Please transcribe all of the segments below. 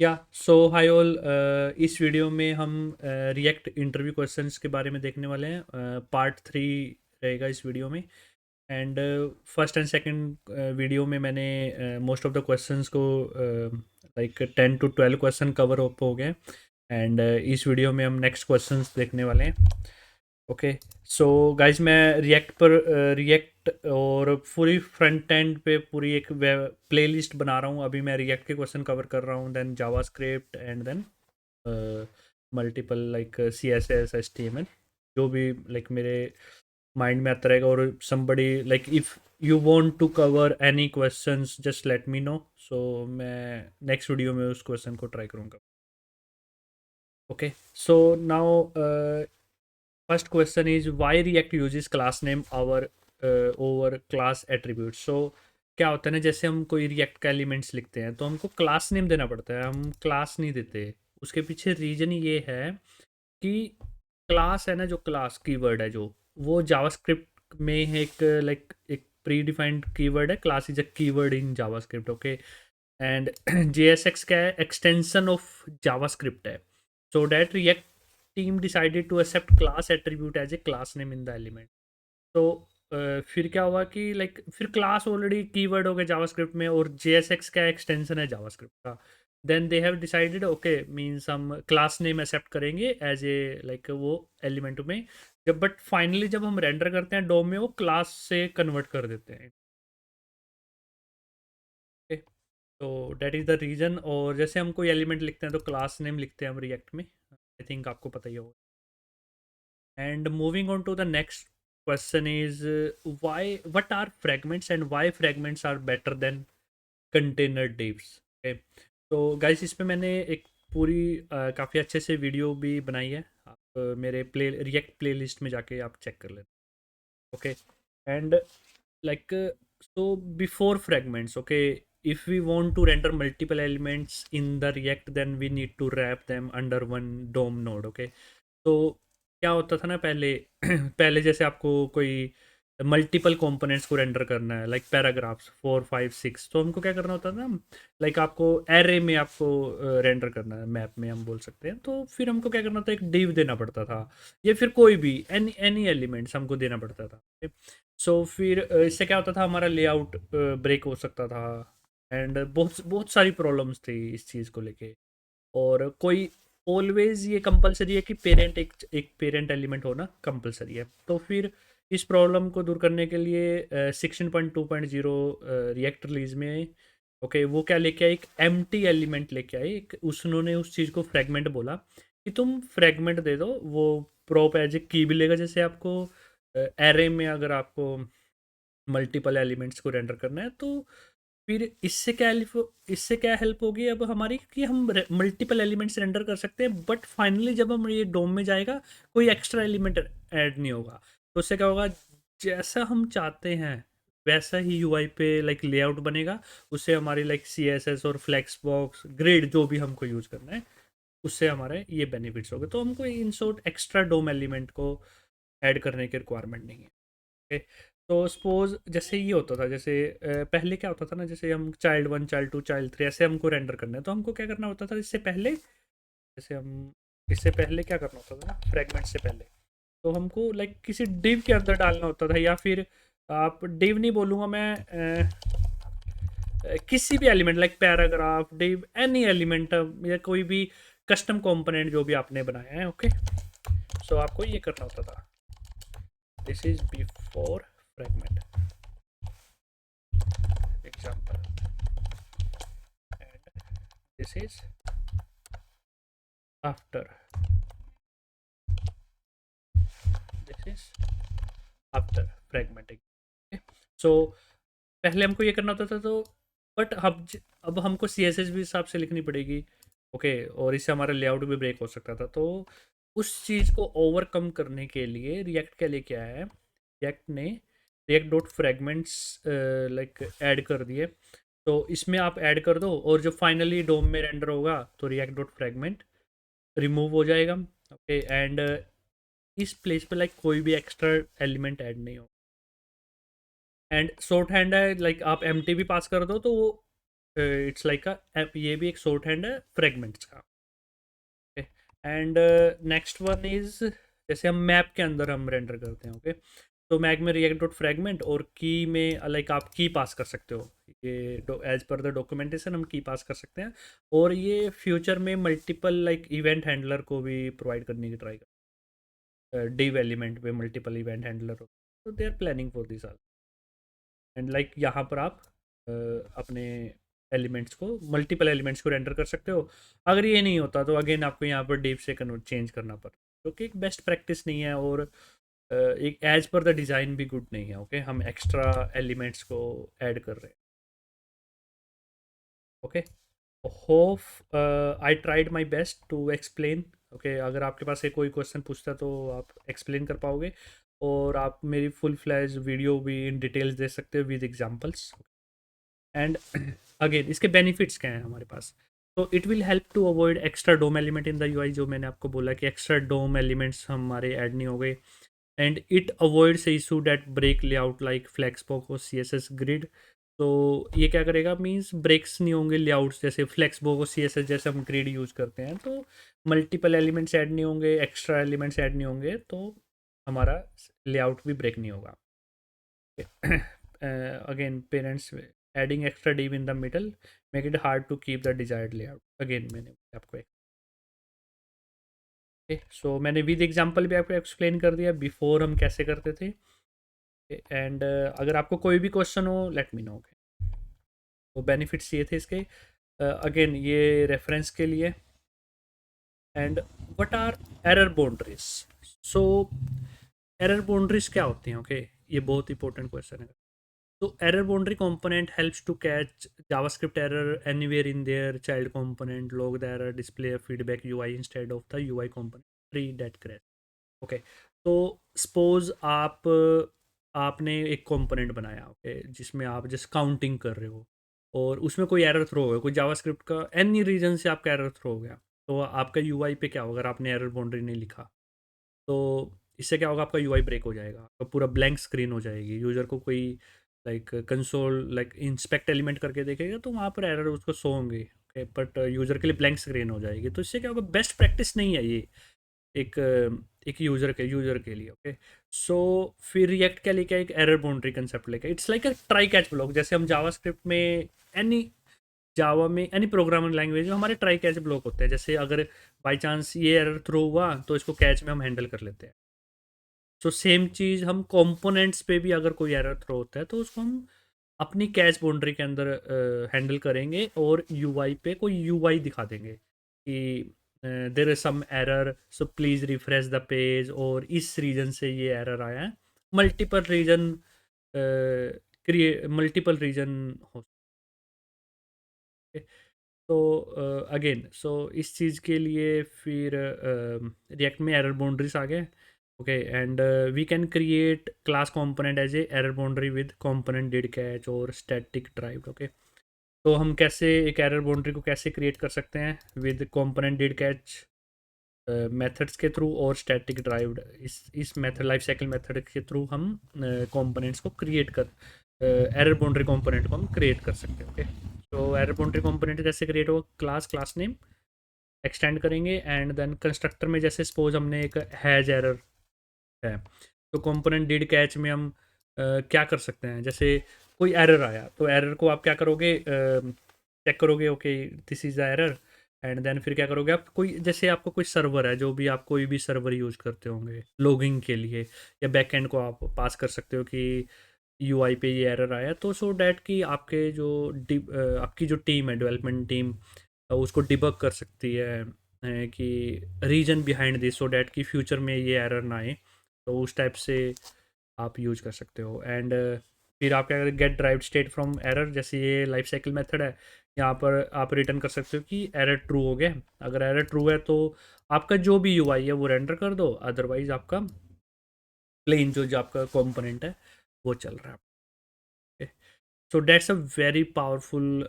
या सो hi all. इस video में हम रिएक्ट इंटरव्यू क्वेश्चंस के बारे में देखने वाले हैं। पार्ट 3 रहेगा इस वीडियो में। And first and second video में मैंने मोस्ट ऑफ द क्वेश्चंस को like 10 to 12 question cover up हो गए। एंड इस वीडियो में हम नेक्स्ट क्वेश्चंस देखने वाले हैं। ओके। सो गाइज मैं रिएक्ट पर रिएक्ट और पूरी फ्रंट एंड पे पूरी एक प्लेलिस्ट बना रहा हूँ। अभी मैं रिएक्ट के क्वेश्चन कवर कर रहा हूँ, then JavaScript and then multiple like C S S H T M L, जो भी लाइक मेरे माइंड में आता रहेगा। और somebody like if you want to cover any questions just let me know, so मैं नेक्स्ट वीडियो में उस क्वेश्चन को ट्राई करूँगा। Okay. So now first question is why React uses class name over class attribute. So क्या होता है ना, जैसे हम कोई React का एलिमेंट्स लिखते हैं तो हमको क्लास नेम देना पड़ता है, हम क्लास नहीं देते। उसके पीछे रीजन ये है कि क्लास है ना, जो क्लास कीवर्ड है, जो वो जावास्क्रिप्ट में है एक लाइक एक प्री डिफाइंड कीवर्ड है। Class is a keyword in JavaScript. Okay. And JSX क्या है, एक्सटेंशन ऑफ जावास्क्रिप्ट है। So that React team decided to accept class attribute as a class name in the element. तो फिर क्या हुआ कि like फिर क्लास ऑलरेडी कीवर्ड हो गया जावास्क्रिप्ट में, और JSX का एक्सटेंशन है जावास्क्रिप्ट का। Then they have decided okay means हम क्लास नेम एक्सेप्ट करेंगे एज ए लाइक वो एलिमेंट में। जब बट फाइनली जब हम रेंडर करते हैं डोम में, वो क्लास से कन्वर्ट कर देते हैं। तो डैट इज़ द रीज़न। और जैसे हम कोई एलिमेंट लिखते हैं तो क्लास नेम लिखते हैं हम रिएक्ट में। आई थिंक आपको पता ही होगा। And moving on to the next question is why what are fragments and why fragments are better than container divs. Okay. तो गाइस इस पे मैंने एक पूरी काफ़ी अच्छे से वीडियो भी बनाई है। आप मेरे रिएक्ट प्लेलिस्ट में जाके आप चेक कर लेना। Okay. And like so before fragments, okay, if we want to render multiple elements in the react, then we need to wrap them under one DOM node. Okay, तो क्या होता था ना पहले पहले जैसे आपको कोई मल्टीपल कंपोनेंट्स को रेंडर करना है, लाइक पैराग्राफ्स 4 5 6, तो हमको क्या करना होता था, लाइक आपको एरे में आपको रेंडर करना है, मैप में हम बोल सकते हैं। तो फिर हमको क्या करना था, एक डिव देना पड़ता था, या फिर कोई भी एनी एनी एलिमेंट्स हमको देना पड़ता था। सो फिर इससे क्या होता था, हमारा लेआउट ब्रेक हो सकता था। एंड बहुत बहुत सारी प्रॉब्लम्स थी इस चीज़ को लेके। और कोई ऑलवेज ये कंपलसरी है कि पेरेंट एक पेरेंट एलिमेंट होना कंपलसरी है। तो फिर इस प्रॉब्लम को दूर करने के लिए 16.2.0 रिएक्ट रिलीज में ओके वो क्या लेके आए, एक एम्प्टी एलिमेंट लेके आए। एक उन्होंने उस चीज़ को फ्रेगमेंट बोला कि तुम फ्रेगमेंट दे दो, वो प्रॉप एज ए की भी लेगा। जैसे आपको एरे में अगर आपको मल्टीपल एलिमेंट्स को रेंडर करना है, तो फिर इससे क्या हेल्प होगी अब हमारी, कि हम मल्टीपल एलिमेंट्स रेंडर कर सकते हैं, बट फाइनली जब हम ये डोम में जाएगा कोई एक्स्ट्रा एलिमेंट ऐड नहीं होगा। तो उससे क्या होगा, जैसा हम चाहते हैं वैसा ही यूआई पे लाइक लेआउट बनेगा। उससे हमारी लाइक CSS और फ्लेक्स बॉक्स ग्रिड जो भी हमको यूज़ करना है, उससे हमारे ये बेनिफिट्स हो गए। तो हमको in short extra DOM element को ऐड करने की रिक्वायरमेंट नहीं है। ओके। तो सपोज जैसे ये होता था, जैसे पहले क्या होता था ना, जैसे हम चाइल्ड 1 चाइल्ड 2 चाइल्ड 3 ऐसे हमको रेंडर करना है, तो हमको क्या करना होता था इससे पहले, जैसे हम इससे पहले क्या करना होता था ना, फ्रेगमेंट से पहले तो हमको लाइक किसी डिव के अंदर डालना होता था, या फिर आप डिव नहीं बोलूँगा मैं, किसी भी element like paragraph div any element, या कोई भी कस्टम कंपोनेंट जो भी आपने बनाया है। ओके। सो आपको ये करना होता था, this is before fragment example, and this is after, this is after fragmenting। okay? so पहले हमको ये करना होता था, तो बट अब हमको CSS भी हिसाब से लिखनी पड़ेगी। ओके। और इससे हमारा लेआउट भी ब्रेक हो सकता था। तो उस चीज़ को ओवरकम करने के लिए रिएक्ट क्या लेके आया है, रिएक्ट ने react dot fragments like add कर दिए। तो इसमें आप ऐड कर दो, और जो फाइनली डोम में रेंडर होगा तो रिएक्ट डॉट फ्रेगमेंट रिमूव हो जाएगा। ओके। एंड इस प्लेस पे लाइक कोई भी एक्स्ट्रा एलिमेंट ऐड नहीं हो। एंड शॉर्ट हैंड है, लाइक आप एम भी पास कर दो तो वो इट्स लाइक ये भी एक शॉर्ट हैंड है फ्रेगमेंट्स का। एंड नेक्स्ट वन इज, जैसे हम मैप के अंदर हम रेंडर करते हैं, ओके। तो मैग में रिएक्ट डॉट फ्रेगमेंट और की में लाइक आप की पास कर सकते हो, ये एज पर द डॉक्यूमेंटेशन हम की पास कर सकते हैं। और ये फ्यूचर में मल्टीपल लाइक इवेंट हैंडलर को भी प्रोवाइड करने की ट्राई कर, डिव एलिमेंट पे मल्टीपल इवेंट हैंडलर हो, तो they are planning for this. And like यहाँ पर आप अपने एलिमेंट्स को, मल्टीपल एलिमेंट्स को रेंडर कर सकते हो। अगर ये नहीं होता तो अगेन आपको यहाँ पर डीप से कन्वर्ट चेंज करना पड़ता, जो कि एक बेस्ट प्रैक्टिस नहीं है, और एक एज पर द डिज़ाइन भी गुड नहीं है। ओके, हम एक्स्ट्रा एलिमेंट्स को ऐड कर रहे हैं। Okay, hope I tried my best to explain. Okay, अगर आपके पास एक कोई क्वेश्चन पूछता है तो आप एक्सप्लेन कर पाओगे, और आप मेरी फुल फ्लैश वीडियो भी इन डिटेल्स दे सकते हो विद एग्जांपल्स। एंड अगेन इसके बेनिफिट्स क्या हैं हमारे पास। तो it will help to avoid extra DOM element in the UI, जो मैंने आपको बोला कि एक्स्ट्रा डोम एलिमेंट्स हमारे ऐड नहीं हो गए। And it avoids issue that break layout like flexbox और सी एस एस ग्रिड। तो ये क्या करेगा, मीन्स ब्रेक्स नहीं होंगे लेआउट्स, जैसे फ्लेक्सबॉक्स और सी एस एस जैसे हम ग्रिड यूज़ करते हैं, तो मल्टीपल एलिमेंट्स ऐड नहीं होंगे, एक्स्ट्रा एलिमेंट्स ऐड नहीं होंगे, तो हमारा लेआउट भी ब्रेक नहीं होगा। Again parents adding extra div in the middle make it hard to keep the desired layout, again मैंने आपको सो मैंने विद एग्जांपल भी आपको एक्सप्लेन कर दिया बिफोर हम कैसे करते थे। एंड अगर आपको कोई भी क्वेश्चन हो लेट मी नो। तो बेनिफिट्स ये थे इसके, अगेन ये रेफरेंस के लिए। And what are error boundaries. So error boundaries क्या होती हैं, ओके, ये बहुत इंपॉर्टेंट क्वेश्चन है। So error boundary component helps to catch JavaScript error anywhere in their child component, log the error, display a feedback UI instead of the UI component, tree that crash. Okay, तो suppose आपने एक component बनाया, okay, जिसमें आप just counting कर रहे हो, और उसमें कोई एरर थ्रो हो गया, कोई जावास्क्रिप्ट का एनी रीजन से आपका एरर थ्रो हो गया, तो आपका यूआई पे क्या होगा, अगर आपने एरर बाउंड्री नहीं लिखा तो इससे क्या होगा, आपका यूआई ब्रेक हो जाएगा, आपका पूरा ब्लैंक स्क्रीन हो जाएगी। यूज़र को कोई like console like inspect element करके देखेगा तो वहाँ पर एरर उसको शो होंगे, बट यूज़र के लिए ब्लैंक स्क्रीन हो जाएगी। तो इससे क्या होगा, बेस्ट प्रैक्टिस नहीं है ये एक एक यूज़र के लिए। ओके, सो फिर रिएक्ट क्या लेके एक एरर बाउंड्री कंसेप्ट लेके, it's like a try catch block. जैसे हम जावास्क्रिप्ट में एनी जावा में एनी प्रोग्रामिंग लैंग्वेज में हमारे ट्राई कैच ब्लॉक होते हैं। जैसे अगर बाई चांस ये एरर थ्रो हुआ तो इसको कैच में हम हैंडल कर लेते हैं। सो सेम चीज़ हम कंपोनेंट्स पे भी अगर कोई एरर थ्रो होता है तो उसको हम अपनी कैच बाउंड्री के अंदर हैंडल करेंगे, और यूआई पे कोई यूआई दिखा देंगे कि there is some error, so please refresh the page, और इस रीजन से ये एरर आया है। Multiple reason create, multiple reason हो सकते। तो अगेन सो इस चीज़ के लिए फिर रिएक्ट में एरर बाउंड्रीज आ गए। Okay, and we can create class component as a error boundary with component did catch और स्टैटिक ड्राइव। ओके, तो हम कैसे एक एरर बाउंड्री को कैसे क्रिएट कर सकते हैं, with component did catch methods के थ्रू और स्टैटिक ड्राइव्ड, इस मेथड लाइफ साइकिल मेथड के थ्रू हम कंपोनेंट्स को क्रिएट कर, एरर बाउंड्री कंपोनेंट को हम क्रिएट कर सकते हैं। ओके, तो एरर बाउंड्री कंपोनेंट कैसे क्रिएट होगा, क्लास नेम एक्सटेंड करेंगे, एंड देन कंस्ट्रक्टर में जैसे सपोज हमने एक हैज एरर है, तो कंपोनेंट डिड कैच में हम क्या कर सकते हैं, जैसे कोई एरर आया तो एरर को आप क्या करोगे, चेक करोगे, okay this is the error. And then फिर क्या करोगे आप, कोई जैसे आपको कोई सर्वर है, जो भी आप कोई भी सर्वर यूज़ करते होंगे लॉगिंग के लिए, या बैकएंड को आप पास कर सकते हो कि यूआई पे ये एरर आया, तो सो डैट कि आपके जो आपकी जो टीम है, डेवलपमेंट टीम, उसको डिबग कर सकती है कि reason behind this, so that कि फ्यूचर में ये एरर ना आए। तो उस टाइप से आप यूज कर सकते हो। एंड फिर आप क्या करें, get derive state from error, जैसे ये लाइफ साइकिल मेथड है, यहाँ पर आप रिटर्न कर सकते हो कि एरर ट्रू हो गया। अगर एरर ट्रू है तो आपका जो भी यूआई है वो रेंडर कर दो, अदरवाइज आपका प्लेन जो आपका कंपोनेंट है वो चल रहा है। So that's a very powerful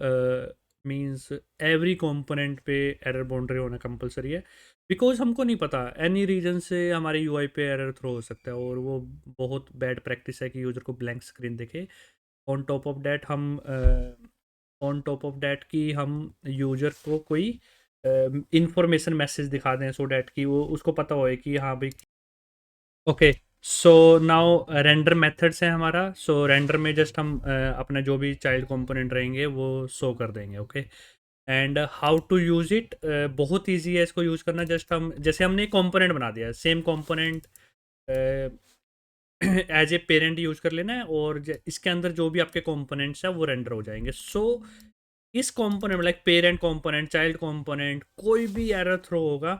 means every component पे एरर बाउंड्री होना कंपलसरी है, बिकॉज हमको नहीं पता एनी रीजन से हमारे यूआई पे एरर थ्रो हो सकता है, और वो बहुत बैड प्रैक्टिस है कि यूज़र को ब्लैंक स्क्रीन देखे। ऑन टॉप ऑफ डैट हम ऑन टॉप ऑफ डैट कि हम यूजर को कोई इंफॉर्मेशन मैसेज दिखा दें, सो डैट कि वो उसको पता होए कि हाँ भाई। Okay, so now render methods है हमारा। सो रेंडर में जस्ट हम अपना जो भी चाइल्ड कंपोनेंट रहेंगे वो शो कर देंगे। Okay, and how to use it, बहुत ईजी है इसको यूज़ करना। जस्ट हम जैसे हमने एक कंपोनेंट बना दिया, same component as a parent use कर लेना है, और इसके अंदर जो भी आपके कंपोनेंट्स हैं वो रेंडर हो जाएंगे। सो इस component like parent component, child component, कोई भी एरर थ्रो होगा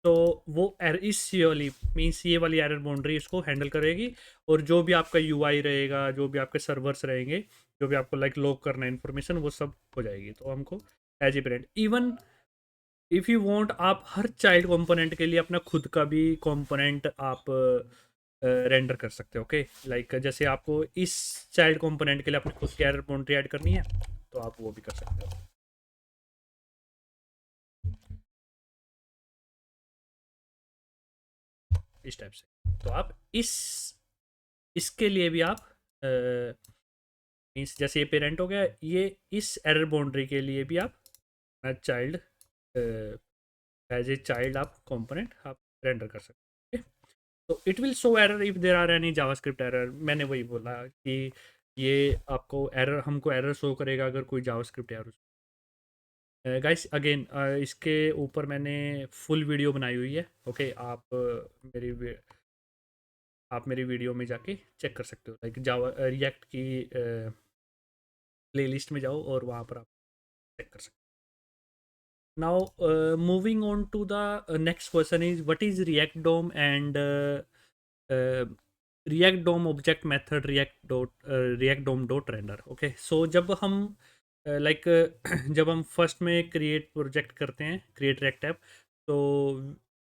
तो वो एरर इस ये वाली मीन्स ये वाली एरर बाउंड्री इसको हैंडल करेगी। और जो भी आपका यूआई रहेगा, जो भी आपके सर्वर्स रहेंगे, जो भी आपको लाइक लॉग करना है इन्फॉर्मेशन, वो सब हो जाएगी। तो हमको as a parent, even if you want, आप हर चाइल्ड कंपोनेंट के लिए अपना खुद का भी कंपोनेंट आप रेंडर कर सकते हो। ओके, लाइक जैसे आपको इस चाइल्ड कंपोनेंट के लिए अपनी खुद की एरर बाउंड्री ऐड करनी है तो आप वो भी कर सकते हो इस टाइप से। तो आप इसके लिए भी आप मीन्स जैसे ये पेरेंट हो गया, ये इस एरर बाउंड्री के लिए भी आप चाइल्ड एज ए चाइल्ड आप कंपोनेंट आप रेंडर कर सकते हैं। तो it will show error if there are any JavaScript error. मैंने वही बोला कि ये आपको एरर, हमको एरर शो करेगा अगर कोई जावास्क्रिप्ट एरर। गाइस अगेन इसके ऊपर मैंने फुल वीडियो बनाई हुई है। ओके, आप मेरी वीडियो में जाके चेक कर सकते हो, लाइक जावा रिएक्ट की प्लेलिस्ट में जाओ और वहाँ पर आप चेक कर सकते हो। Now moving on to the next question is what is React DOM and React DOM object method React DOM dot render. Okay, so जब हम लाइक जब हम फर्स्ट में क्रिएट प्रोजेक्ट करते हैं, क्रिएट रिएक्ट ऐप, तो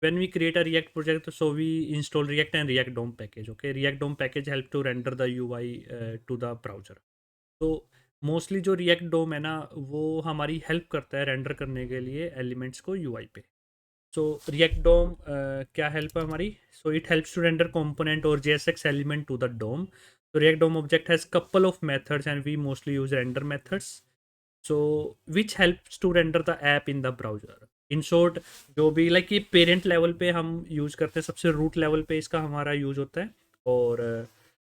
when we create a react project, so we install react and react dom package. Okay, react dom package help to render the ui to the browser. तो mostly जो react डोम है ना, वो हमारी help करता है render करने के लिए एलिमेंट्स को यूआई पे। सो रिएक्ट डोम क्या हेल्प है हमारी? So it helps to render component और JSX element to the DOM. So React DOM object has couple of methods and we mostly use render methods, so which helps to render the app in the browser. In short, जो भी like ये parent level पे हम use करते हैं, सबसे root level पे इसका हमारा यूज़ होता है, और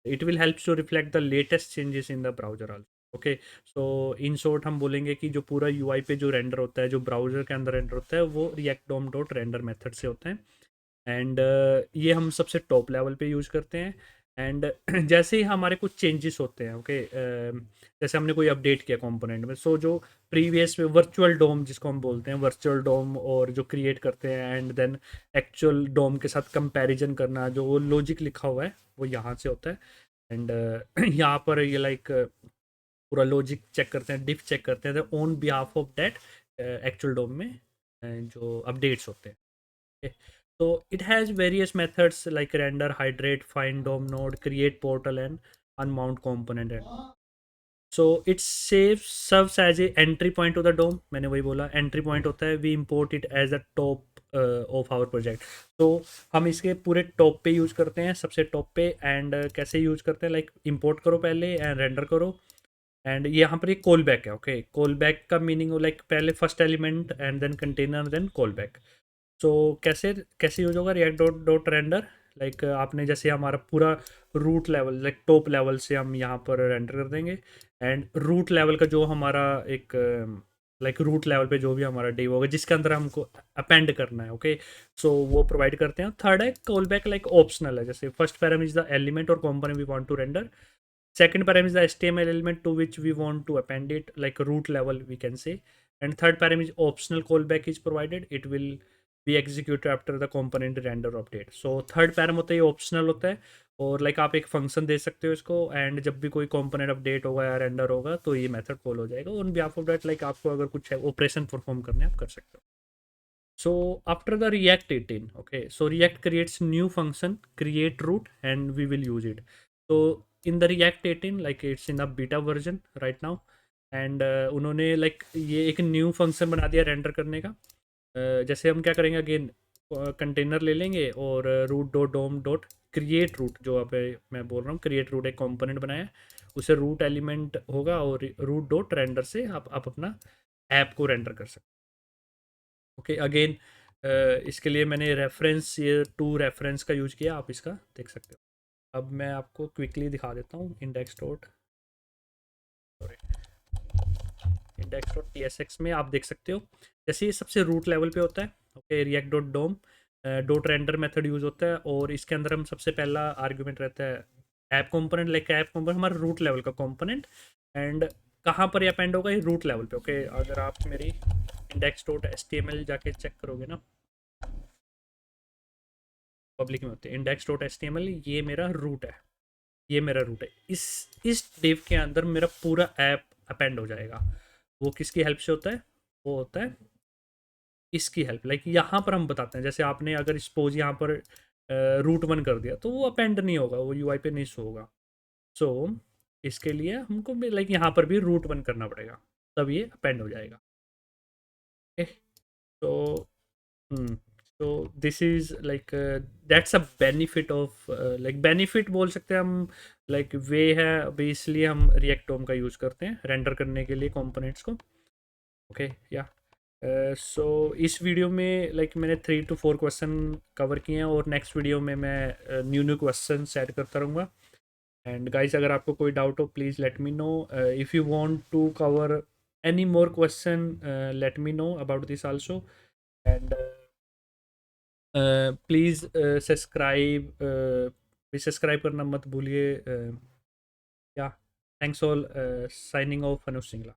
it will help to reflect the latest changes in the browser also. Okay, so in short हम बोलेंगे कि जो पूरा यूआई पे जो रेंडर होता है, जो ब्राउजर के अंदर रेंडर होता है, वो React DOM dot render method से होता है। एंड ये हम सबसे टॉप लेवल पे यूज़ करते हैं। एंड जैसे ही हमारे कुछ चेंजेस होते हैं, ओके, जैसे हमने कोई अपडेट किया कंपोनेंट में, सो जो प्रीवियस में वर्चुअल डोम जिसको हम बोलते हैं, वर्चुअल डोम और जो क्रिएट करते हैं एंड देन एक्चुअल डोम के साथ कंपैरिजन करना, जो वो लॉजिक लिखा हुआ है वो यहाँ से होता है। एंड यहाँ पर ये लाइक पूरा लॉजिक चेक करते हैं, डिफ चेक करते हैं on behalf of that actual DOM में जो अपडेट्स होते हैं। Okay. So it has various methods like render, hydrate, find DOM node, create portal, and unmount component. And so it saves serves as a entry point to the DOM. मैंने वही बोला entry point होता है, we import it as the top of our project. तो हम इसके पूरे top पे यूज़ करते हैं, सबसे टॉप पे। एंड कैसे यूज़ करते हैं, लाइक इंपोर्ट करो पहले एंड रेंडर करो। एंड यहाँ पर एक कॉल बैक है। ओके, कॉल बैक का मीनिंग लाइक पहले first element and then container then callback. So कैसे कैसे यूज होगा React dot dot render, like आपने जैसे हमारा पूरा root level like top level से हम यहाँ पर रेंडर कर देंगे। एंड रूट लेवल का जो हमारा एक लाइक रूट लेवल पे जो भी हमारा डिव होगा जिसके अंदर हमको अपेंड करना है, ओके, सो वो प्रोवाइड करते हैं। थर्ड है कॉल बैक, लाइक ऑप्शनल है, जैसे first parameter is the element और component we want to render, second param is the HTML element to which we want to append it, like root level we can say, and third param is optional callback is provided, it will be executed after the component render update. So third param होता है ये optional होता है, और like आप एक function दे सकते हो इसको, एंड जब भी कोई कंपोनेंट अपडेट होगा या रेंडर होगा तो ये मेथड कॉल हो जाएगा on behalf of that, like आपको अगर कुछ ऑपरेशन परफॉर्म करने आप कर सकते हो। So after the React 18, okay, so React creates new function create root and we will use it. So in the React 18, like it's in the beta version right now, and उन्होंने like ये एक new function बना दिया render करने का। जैसे हम क्या करेंगे, अगेन कंटेनर ले लेंगे और रूट डॉट डोम डॉट क्रिएट रूट, जो अब मैं बोल रहा हूँ क्रिएट रूट एक कंपोनेंट बनाया, उसे रूट एलिमेंट होगा और रूट डॉट रेंडर से आप अपना ऐप को रेंडर कर सकते हो। ओके अगेन इसके लिए मैंने रेफरेंस ये 2 रेफरेंस का यूज किया, आप इसका देख सकते हो। अब मैं आपको क्विकली दिखा देता हूँ इंडेक्स डॉट इंडेक्स डॉट टीएसएक्स में आप देख सकते हो जैसे ये सबसे रूट लेवल पे होता है। ओके रिएक्ट डॉट डोम डॉट रेंडर मेथड यूज होता है और इसके अंदर हम सबसे पहला आर्ग्यूमेंट रहता है app component, like app component हमारा रूट लेवल का कंपोनेंट। एंड कहाँ पर ये अपेंड होगा, ये रूट लेवल पे। ओके अगर आप मेरी इंडेक्स डॉट एचटीएमएल जाके चेक करोगे ना, पब्लिक में होते हैं इंडेक्स डॉट एचटीएमएल, ये मेरा रूट है, ये मेरा रूट है। इस डिव के अंदर मेरा पूरा ऐप अपेंड हो जाएगा। वो किसकी हेल्प से होता है, वो होता है इसकी हेल्प। लाइक यहाँ पर हम बताते हैं जैसे आपने अगर सपोज यहाँ पर रूट 1 कर दिया तो वो अपेंड नहीं होगा, वो यूआई पे नहीं शो होगा। सो इसके लिए हमको लाइक यहाँ पर भी रूट 1 करना पड़ेगा, तब ये अपेंड हो जाएगा। ओके तो तो this is like that's a benefit of like benefit बोल सकते हैं हम, लाइक वे है अभी, इसलिए हम रिएक्ट डोम का यूज़ करते हैं रेंडर करने के लिए कंपोनेंट्स को। ओके या सो इस वीडियो में लाइक मैंने 3 to 4 क्वेश्चन कवर किए हैं और नेक्स्ट वीडियो में मैं न्यू न्यू क्वेश्चन ऐड करता रहूँगा। एंड गाइस अगर आपको कोई डाउट हो please let me know, if you want to cover any more question let me know about this also. And please subscribe करना मत भूलिए। या thanks all, signing off Anuj Singla.